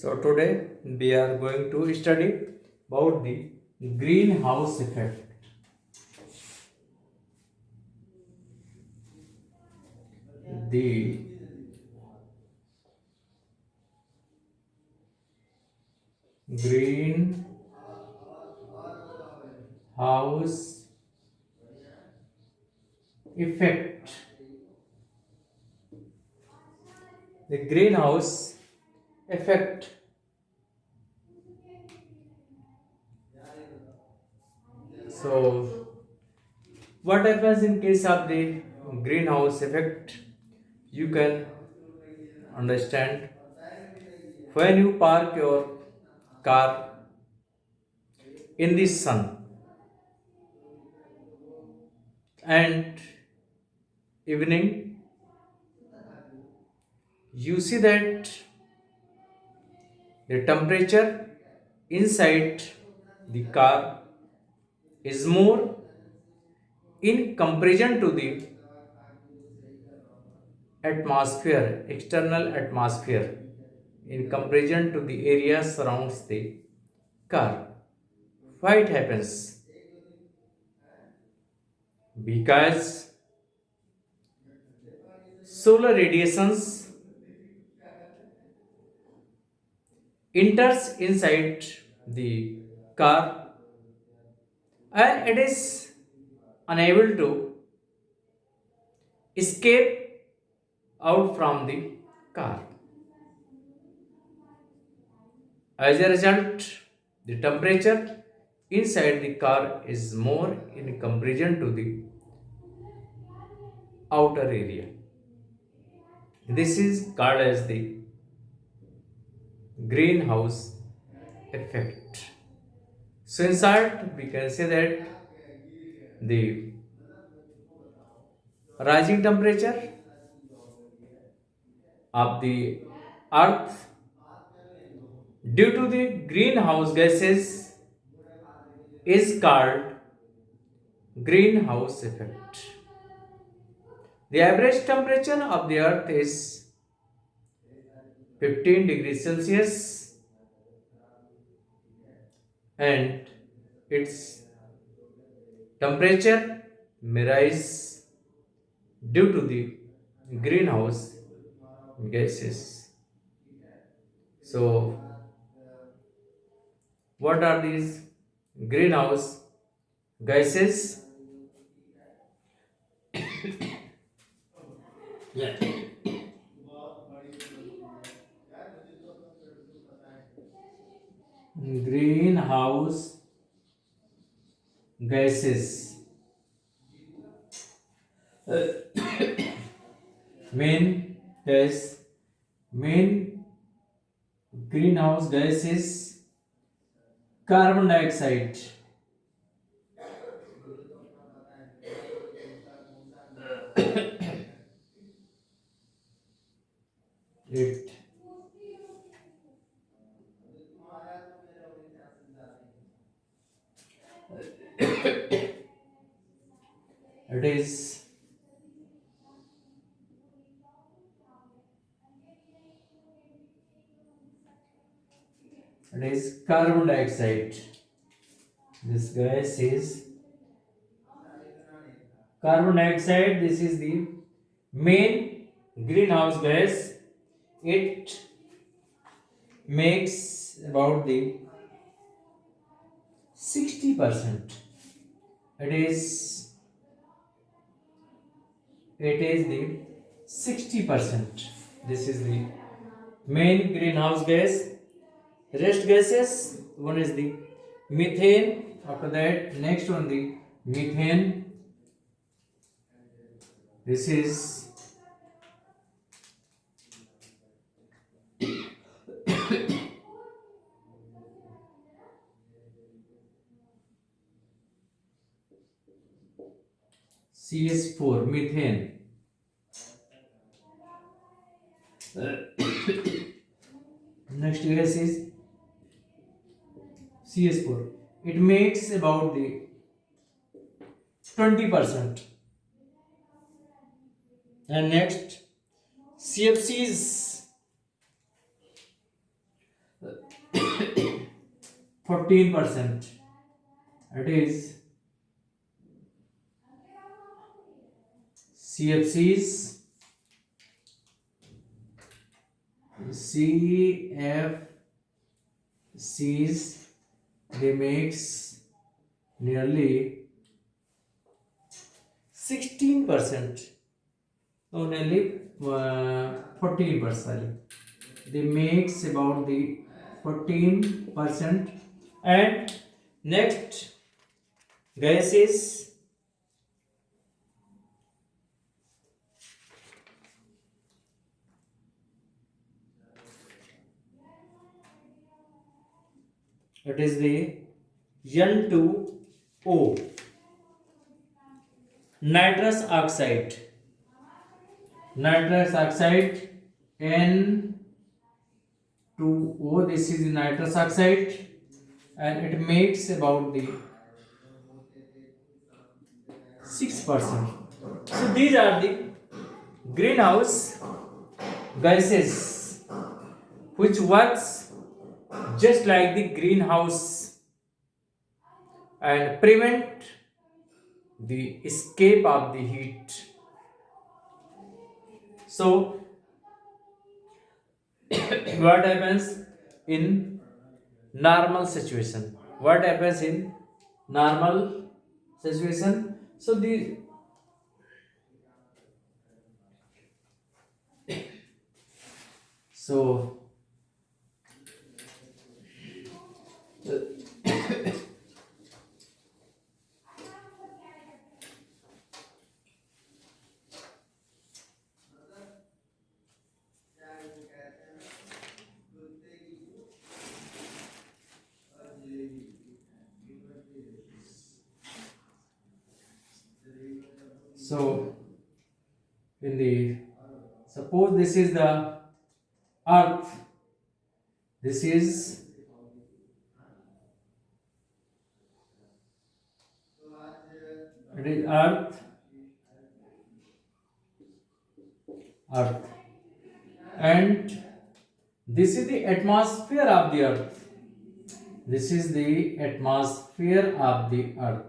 So today we are going to study about the greenhouse effect. The greenhouse effect. The greenhouse effect. So what happens in case of the greenhouse effect? You can understand when you park your car in the sun and evening, you see that the temperature inside the car is more in comparison to the atmosphere, external atmosphere, in comparison to the area surrounds the car. Why it happens? Because solar radiations enters inside the car and it is unable to escape out from the car. As a result, the temperature inside the car is more in comparison to the outer area. This is called as the greenhouse effect. So, in short, we can say that the rising temperature of the earth due to the greenhouse gases is called greenhouse effect. The average temperature of the earth is 15 degrees Celsius and its temperature may rise due to the greenhouse gases. So, what are these greenhouse gases? Greenhouse gases. Main gas, main greenhouse gas is carbon dioxide. It it is it is carbon dioxide. This gas is carbon dioxide. This is the main greenhouse gas. It makes about the 60%. It is it is the 60%. This is the main greenhouse gas. Rest gases, one is the methane. After that, next one the methane. This is CS4, methane. Next gas is CS4. It makes about the 20%. And next CFCs. 14%. It is CFCs. CFCs, they makes nearly 16%. No, nearly 14%. They makes about the 14%. And next gas is it is the N2O, nitrous oxide. Nitrous oxide, N2O, this is the nitrous oxide, and it makes about the 6%. So these are the greenhouse gases which works just like the greenhouse and prevent the escape of the heat. So what happens in normal situation? What happens in normal situation? So so in the suppose this is the earth, this is it is earth, and this is the atmosphere of the earth. This is the atmosphere of the earth.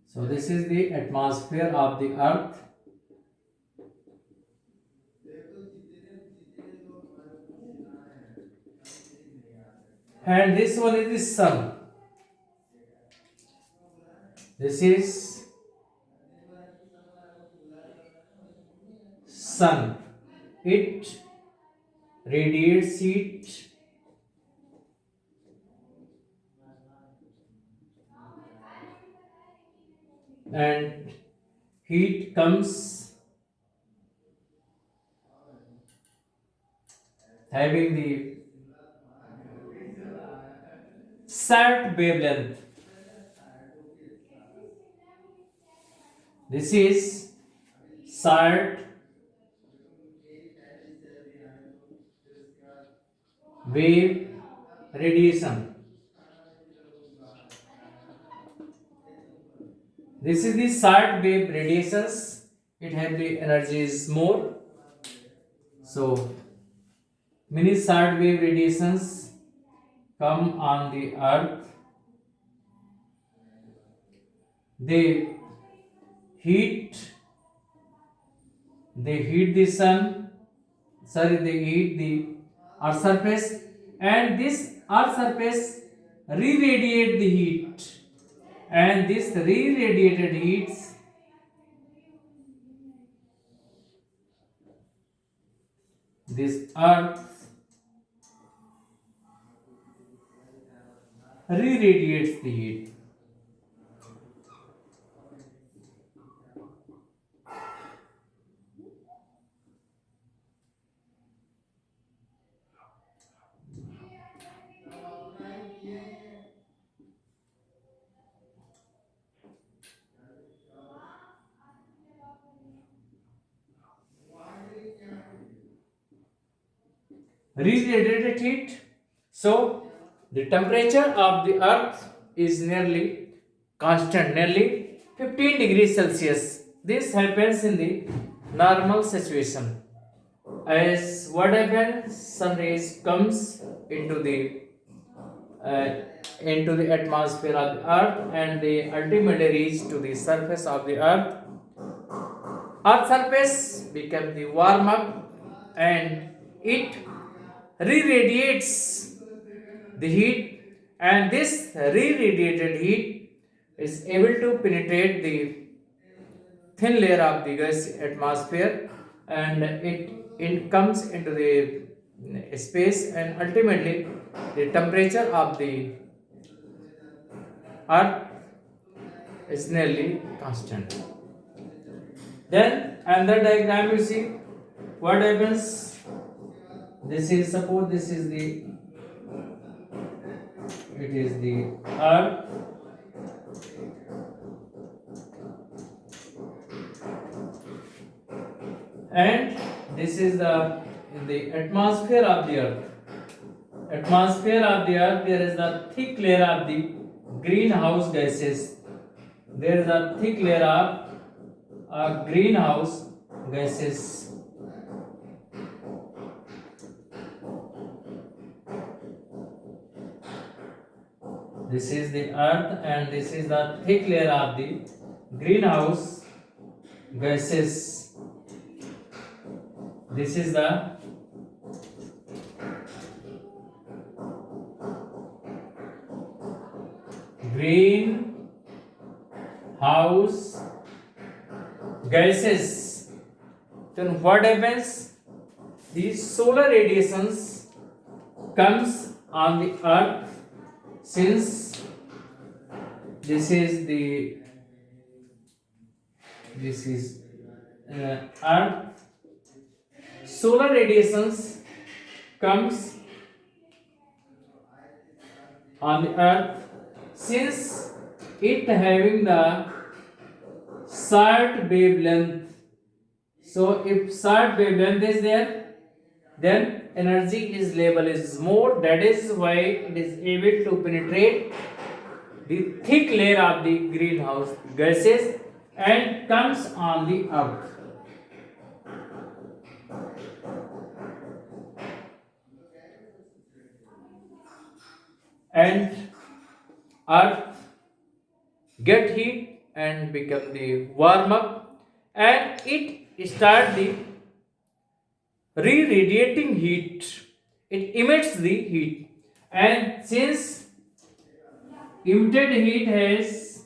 So this is the atmosphere of the earth, and this one is the sun. This is sun. It radiates heat and heat comes having the short wavelength. This is short wave radiation. This is the short wave radiations. It has the energy is more. So many short wave radiations come on the earth. They heat they heat the sun, sorry, they heat the earth surface, and this earth surface re-radiate the heat, and this re-radiated heats this earth re-radiates the heat. Re-radiated heat. So the temperature of the earth is nearly constant, nearly 15 degrees Celsius. This happens in the normal situation. As what happens, sun rays comes uh, into the atmosphere of the earth, and they ultimately reach to the surface of the earth. Earth surface becomes the warm up, and it re-radiates the heat, and this re-radiated heat is able to penetrate the thin layer of the gas atmosphere, and it comes into the space, and ultimately the temperature of the earth is nearly constant. Then another diagram, you see what happens. This is, suppose this is the, it is the earth, and this is the atmosphere of the earth. Atmosphere of the earth, there is a thick layer of the greenhouse gases. There is a thick layer of greenhouse gases. This is the earth, and this is the thick layer of the greenhouse gases. This is the greenhouse gases. Then what happens? These solar radiations comes on the earth, since this is earth. Solar radiations comes on the earth, since it having the short wavelength. So if short wavelength is there, then energy is level is more. That is why it is able to penetrate the thick layer of the greenhouse gases and comes on the earth. And earth get heat and become the warm up, and it start the re-radiating heat. It emits the heat, and since emitted heat has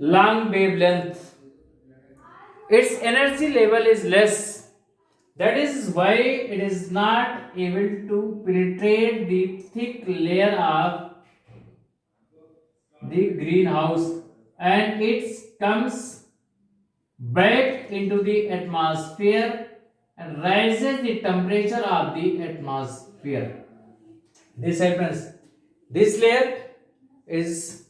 long wavelength, its energy level is less. That is why it is not able to penetrate the thick layer of the greenhouse, and it comes back into the atmosphere and raises the temperature of the atmosphere. This happens. This layer is,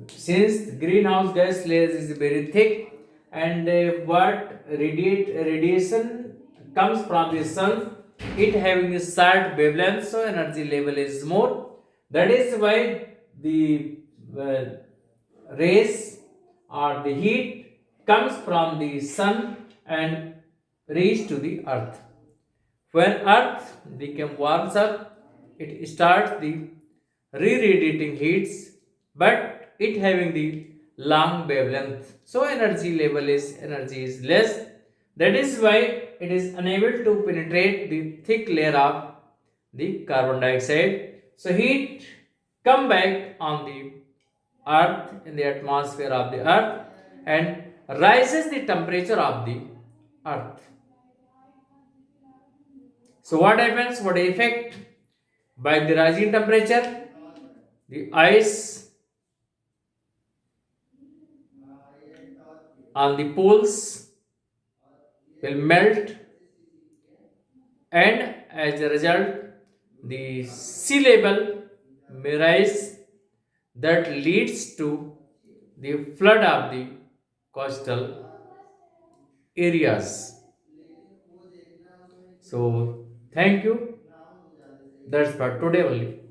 since greenhouse gas layer is very thick, and what radiation comes from the sun, it having a short wavelength, so energy level is more. That is why the uh, rays or the heat comes from the sun and reach to the earth. When earth become warms up, it starts the re-radiating heats, but it having the long wavelength, so energy is less. That is why it is unable to penetrate the thick layer of the carbon dioxide. So heat come back on the earth, in the atmosphere of the earth, and rises the temperature of the earth. So what happens? What effect? By the rising temperature, the ice on the poles will melt, and as a result the sea level may rise. That leads to the flood of the coastal areas. So thank you. That's for today only.